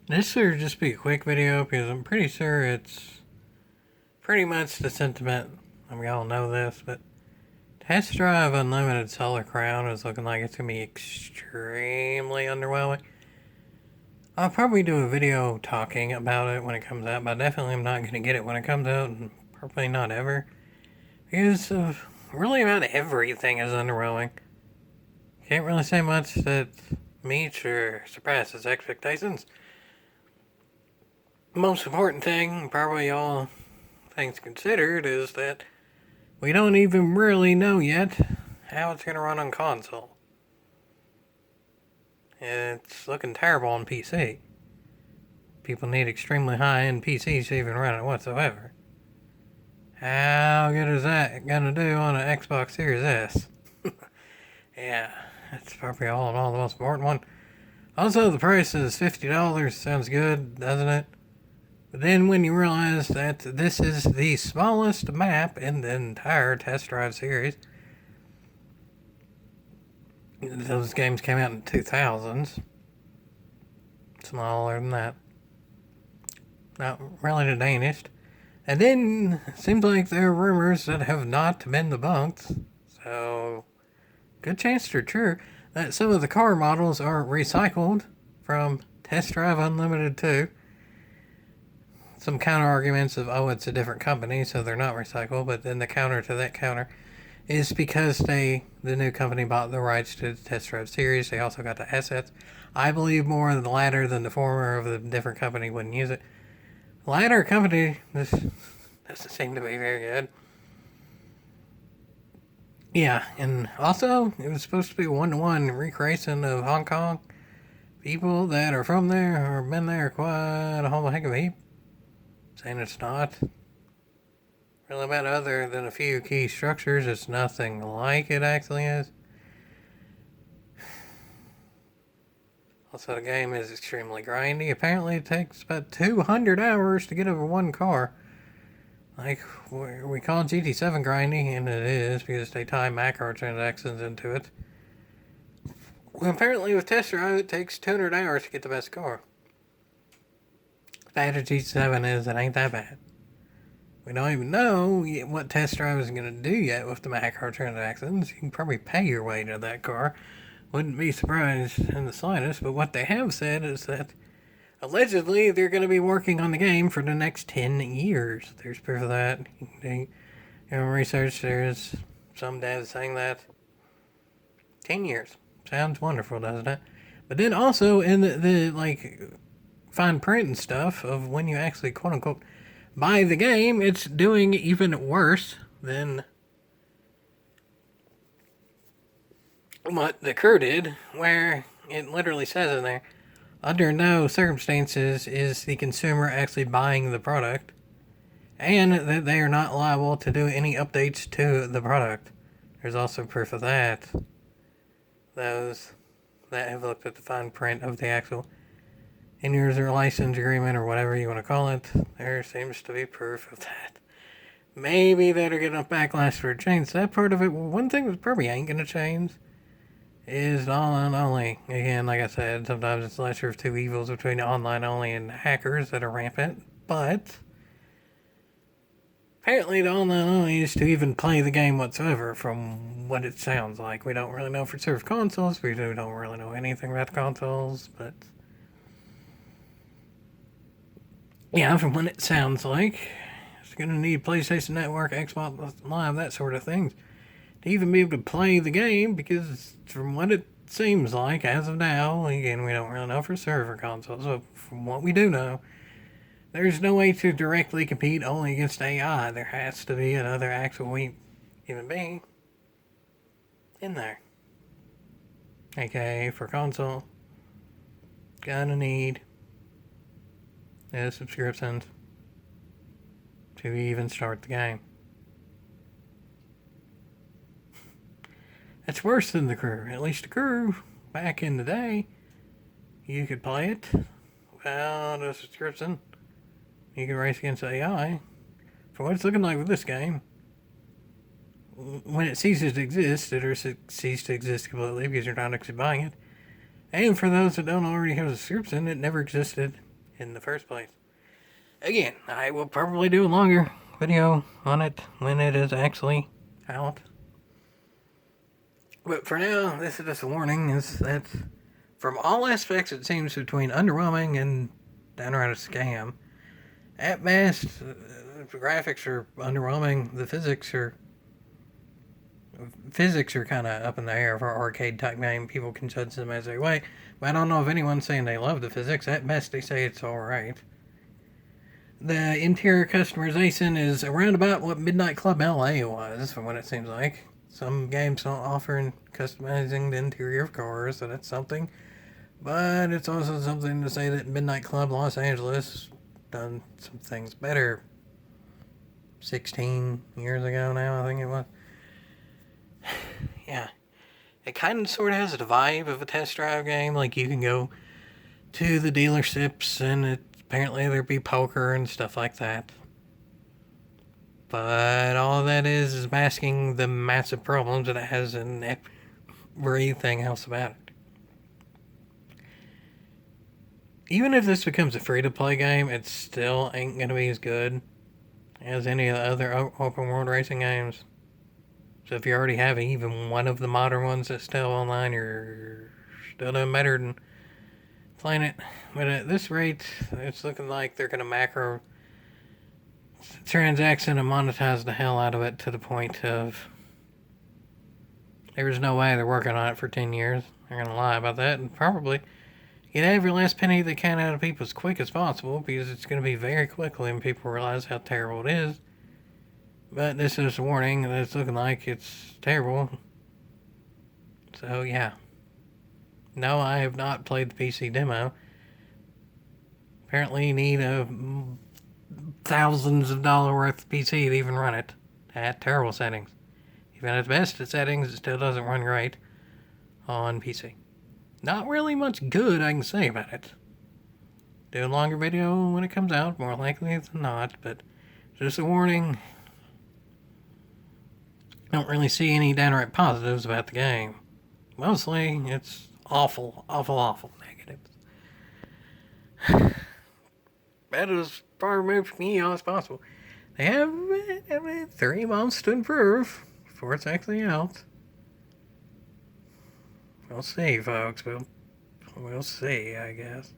This will just be a quick video because I'm pretty sure it's pretty much the sentiment. I mean, we all know this, but Test Drive Unlimited Solar Crown is looking like it's going to be extremely underwhelming. I'll probably do a video talking about it when it comes out, but definitely I'm not going to get it when it comes out, and probably not ever. Because really about everything is underwhelming. Can't really say much that meets or surpasses expectations. Most important thing, probably all things considered, is that we don't even really know yet how it's going to run on console. It's looking terrible on PC. People need extremely high-end PCs to even run it whatsoever. How good is that going to do on an Xbox Series S? Yeah, that's probably all in all the most important one. Also, the price is $50. Sounds good, doesn't it? But then when you realize that this is the smallest map in the entire Test Drive series, those games came out in 2000s. Smaller than that. Not really the Danish. And then, it seems like there are rumors that have not been debunked. So, good chance they're true. That some of the car models are recycled from Test Drive Unlimited 2. Some counter arguments of, oh, it's a different company, so they're not recycled. But then the counter to that counter is because the new company bought the rights to the Test Drive series. They also got the assets. I believe more of the latter than the former of the different company wouldn't use it. The latter company, this doesn't seem to be very good. Yeah, and also, it was supposed to be a one-to-one recreation of Hong Kong. People that are from there or been there quite a whole heck of a heap. Saying it's not. Really about other than a few key structures, it's nothing like it actually is. Also, the game is extremely grindy. Apparently, it takes about 200 hours to get over one car. Like, we call GT7 grindy, and it is, because they tie macro transactions into it. Well, apparently with Test Drive, it takes 200 hours to get the best car. Bad as GT7 is, it ain't that bad. We don't even know what Test Drive is going to do yet with the macro transactions. You can probably pay your way to that car. Wouldn't be surprised in the slightest, but what they have said is that allegedly they're going to be working on the game for the next 10 years. There's proof of that. Research, there's some devs saying that 10 years. Sounds wonderful, doesn't it? But then also in the like fine print and stuff of when you actually quote unquote buy the game, it's doing even worse than what the crew did, where it literally says in there, under no circumstances is the consumer actually buying the product, and that they are not liable to do any updates to the product. There's also proof of that. Those that have looked at the fine print of the actual end-user license agreement or whatever you want to call it, there seems to be proof of that. Maybe that'll get enough backlash for a change that part of it. Well, one thing that probably ain't going to change is online only. Again, like I said, sometimes it's the lesser of two evils between online only and hackers that are rampant, but apparently the online only is to even play the game whatsoever from what it sounds like. We don't really know for sure of consoles, we don't really know anything about the consoles, but yeah, from what it sounds like, it's going to need PlayStation Network, Xbox Live, that sort of things to even be able to play the game, because from what it seems like as of now, again, we don't really know for server consoles, so from what we do know, there's no way to directly compete only against AI. There has to be another actual human being in there. AKA for console, gonna need a subscription to even start the game. That's worse than the crew. At least the crew, back in the day, you could play it without a subscription. You could race against AI. For what it's looking like with this game, when it ceases to exist, it'll cease to exist completely because you're not actually buying it. And for those that don't already have a subscription, it never existed in the first place. Again, I will probably do a longer video on it when it is actually out. But for now, this is just a warning, is that from all aspects it seems between underwhelming and downright a scam. At best, the graphics are underwhelming, the physics are kind of up in the air for arcade type game. People can judge them as they way, but I don't know if anyone's saying they love the physics. At best, they say it's alright. The interior customization is around about what Midnight Club LA was, from what it seems like. Some games don't offer customizing the interior of cars, so that's something. But it's also something to say that Midnight Club Los Angeles done some things better 16 years ago now, I think it was. Yeah. It kind of sort of has the vibe of a test drive game. Like, you can go to the dealerships and apparently there'd be poker and stuff like that. But all that is masking the massive problems that it has in everything else about it. Even if this becomes a free-to-play game, it still ain't going to be as good as any of the other open-world racing games. So if you already have even one of the modern ones that's still online, you're still doing better than playing it. But at this rate, it's looking like they're going to macro transaction and monetize the hell out of it to the point of there's no way they're working on it for 10 years. They're going to lie about that and probably get every last penny they can out of people as quick as possible, because it's going to be very quickly when people realize how terrible it is. But this is a warning that it's looking like it's terrible. So, yeah. No, I have not played the PC demo. Apparently you need thousands of dollars worth of PC to even run it at terrible settings. Even at the best of settings, it still doesn't run great on PC. Not really much good I can say about it. Do a longer video when it comes out, more likely than not, but just a warning. Don't really see any downright positives about the game. Mostly, it's awful negatives. That is far removed from EO as possible. They have 3 months to improve before it's actually out. We'll see, folks. We'll see, I guess.